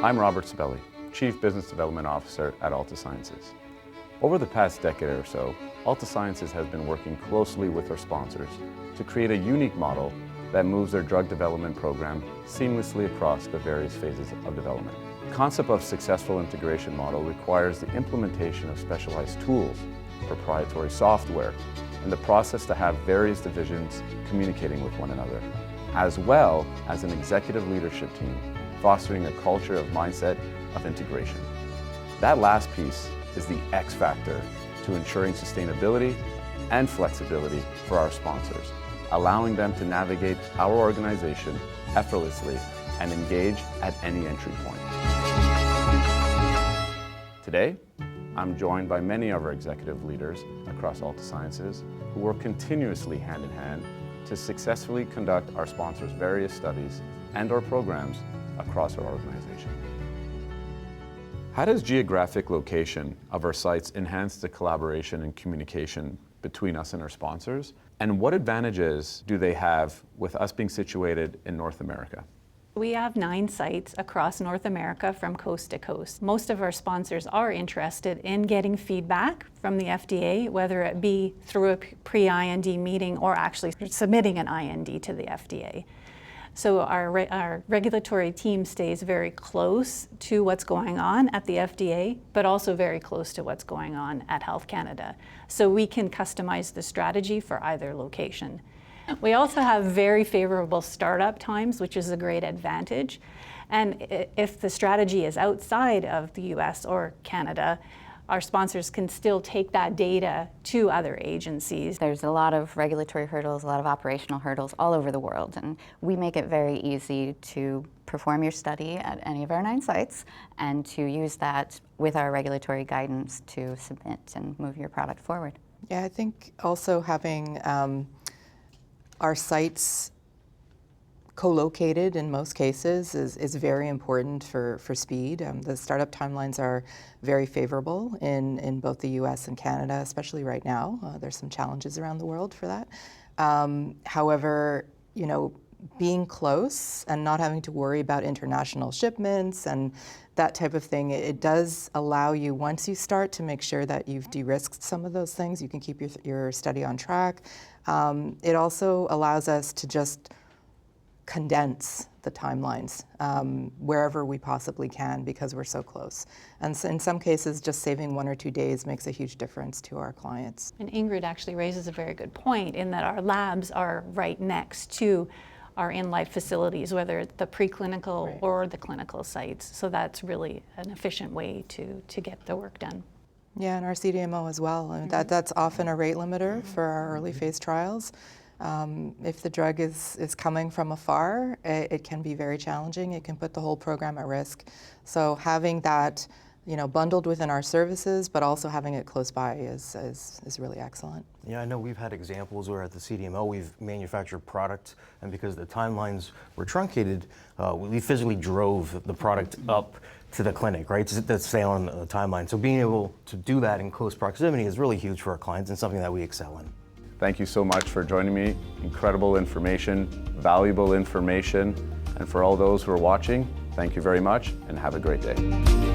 I'm Robert Sabelli, Chief Business Development Officer at Alta Sciences. Over the past decade or so, Alta Sciences has been working closely with our sponsors to create a unique model that moves their drug development program seamlessly across the various phases of development. The concept of successful integration model requires the implementation of specialized tools, proprietary software, and the process to have various divisions communicating with one another, as well as an executive leadership team fostering a culture of mindset of integration. That last piece is the X factor to ensuring sustainability and flexibility for our sponsors, allowing them to navigate our organization effortlessly and engage at any entry point. Today, I'm joined by many of our executive leaders across Alta Sciences who work continuously hand in hand to successfully conduct our sponsors' various studies and our programs across our organization. How does geographic location of our sites enhance the collaboration and communication between us and our sponsors? And what advantages do they have with us being situated in North America? We have 9 sites across North America from coast to coast. Most of our sponsors are interested in getting feedback from the FDA, whether it be through a pre-IND meeting or actually submitting an IND to the FDA. So our regulatory team stays very close to what's going on at the FDA, but also very close to what's going on at Health Canada. So we can customize the strategy for either location. We also have very favorable startup times, which is a great advantage. And if the strategy is outside of the US or Canada, our sponsors can still take that data to other agencies. There's a lot of regulatory hurdles, a lot of operational hurdles all over the world, and we make it very easy to perform your study at any of our 9 sites and to use that with our regulatory guidance to submit and move your product forward. Yeah, I think also having our sites co-located in most cases is very important for speed. The startup timelines are very favorable in both the US and Canada, especially right now. There's some challenges around the world for that. However, you know, being close and not having to worry about international shipments and that type of thing, it does allow you, once you start, to make sure that you've de-risked some of those things. You can keep your study on track. It also allows us to just condense the timelines wherever we possibly can because we're so close. And so in some cases, just saving 1 or 2 days makes a huge difference to our clients. And Ingrid actually raises a very good point in that our labs are right next to our in-life facilities, whether it's the preclinical Right. or the clinical sites. So that's really an efficient way to get the work done. Yeah, and our CDMO as well. And that's often a rate limiter for our early phase trials. If the drug is coming from afar, it can be very challenging. It can put the whole program at risk. So having that, you know, bundled within our services, but also having it close by is really excellent. Yeah, I know we've had examples where at the CDMO we've manufactured product, and because the timelines were truncated, we physically drove the product up to the clinic, right, to stay on the timeline. So being able to do that in close proximity is really huge for our clients and something that we excel in. Thank you so much for joining me. Incredible information, valuable information. And for all those who are watching, thank you very much and have a great day.